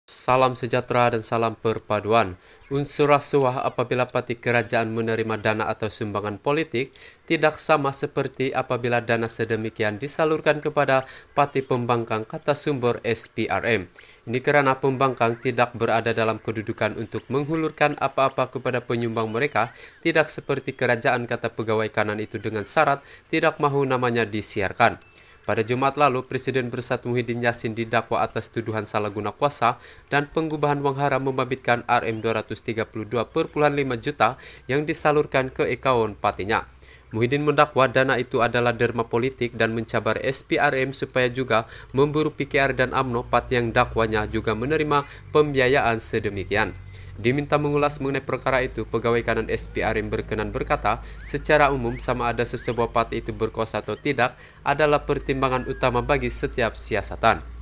Salam sejahtera dan salam perpaduan. Unsur rasuah apabila pati kerajaan menerima dana atau sumbangan politik tidak sama seperti apabila dana sedemikian disalurkan kepada pati pembangkang kata sumber SPRM. Ini karena pembangkang tidak berada dalam kedudukan untuk menghulurkan apa-apa kepada penyumbang mereka, tidak seperti kerajaan kata pegawai kanan itu dengan syarat tidak mahu namanya disiarkan. Pada Jumat lalu, Presiden Bersatu Muhyiddin Yassin didakwa atas tuduhan salah guna kuasa dan pengubahan uang haram membabitkan Rp232,5 juta yang disalurkan ke akaun patinya. Muhyiddin mendakwa dana itu adalah derma politik dan mencabar SPRM supaya juga memburu PKR dan UMNO, parti yang dakwanya juga menerima pembiayaan sedemikian. Diminta mengulas mengenai perkara itu, pegawai kanan SPRM berkenan berkata, secara umum sama ada sesebuah parti itu berkuasa atau tidak adalah pertimbangan utama bagi setiap siasatan.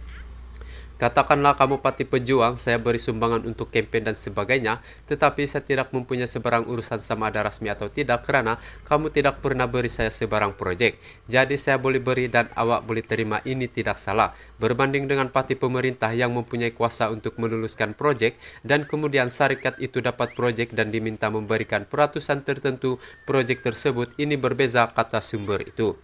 Katakanlah kamu parti pejuang, saya beri sumbangan untuk kampanye dan sebagainya, tetapi saya tidak mempunyai sebarang urusan sama ada rasmi atau tidak karena kamu tidak pernah beri saya sebarang proyek. Jadi saya boleh beri dan awak boleh terima, ini tidak salah. Berbanding dengan parti pemerintah yang mempunyai kuasa untuk meluluskan proyek dan kemudian syarikat itu dapat proyek dan diminta memberikan peratusan tertentu proyek tersebut, ini berbeza, kata sumber itu.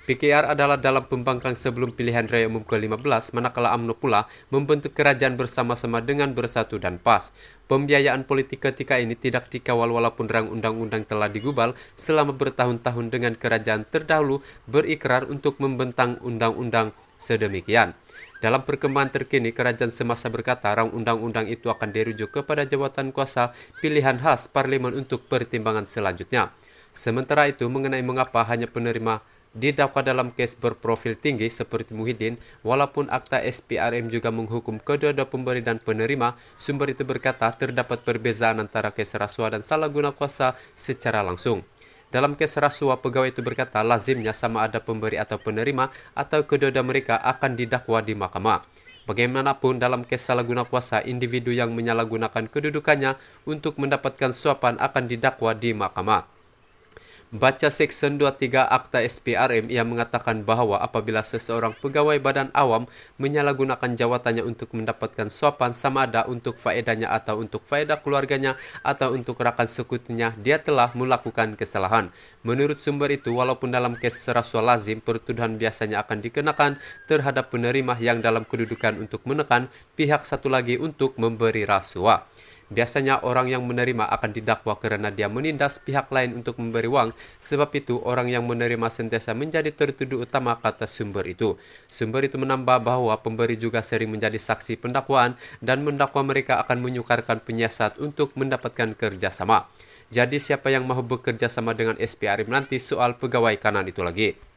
PKR adalah dalam pembangkang sebelum pilihan raya umum ke-15, manakala UMNO pula membentuk kerajaan bersama-sama dengan Bersatu dan PAS. Pembiayaan politik ketika ini tidak dikawal walaupun rang undang-undang telah digubal selama bertahun-tahun dengan kerajaan terdahulu berikrar untuk membentang undang-undang sedemikian. Dalam perkembangan terkini, kerajaan semasa berkata rang undang-undang itu akan dirujuk kepada jabatan kuasa pilihan khas parlemen untuk pertimbangan selanjutnya. Sementara itu, mengenai mengapa hanya penerima didakwa dalam kes berprofil tinggi seperti Muhyiddin, walaupun akta SPRM juga menghukum kedua-dua pemberi dan penerima, sumber itu berkata terdapat perbezaan antara kes rasuah dan salah guna kuasa secara langsung. Dalam kes rasuah, pegawai itu berkata lazimnya sama ada pemberi atau penerima atau kedua-dua mereka akan didakwa di mahkamah. Bagaimanapun dalam kes salah guna kuasa, individu yang menyalahgunakan kedudukannya untuk mendapatkan suapan akan didakwa di mahkamah. Baca Section 23 Akta SPRM yang mengatakan bahwa apabila seseorang pegawai badan awam menyalahgunakan jabatannya untuk mendapatkan suapan sama ada untuk faedahnya atau untuk faedah keluarganya atau untuk rakan sekutunya, dia telah melakukan kesalahan. Menurut sumber itu, walaupun dalam kes rasuah lazim, pertuduhan biasanya akan dikenakan terhadap penerima yang dalam kedudukan untuk menekan pihak satu lagi untuk memberi rasuah. Biasanya orang yang menerima akan didakwa karena dia menindas pihak lain untuk memberi uang. Sebab itu orang yang menerima sentiasa menjadi tertuduh utama, kata sumber itu. Sumber itu menambah bahwa pemberi juga sering menjadi saksi pendakwaan dan mendakwa mereka akan menyukarkan penyiasat untuk mendapatkan kerjasama. Jadi siapa yang mau bekerja sama dengan SPRM nanti soal pegawai kanan itu lagi.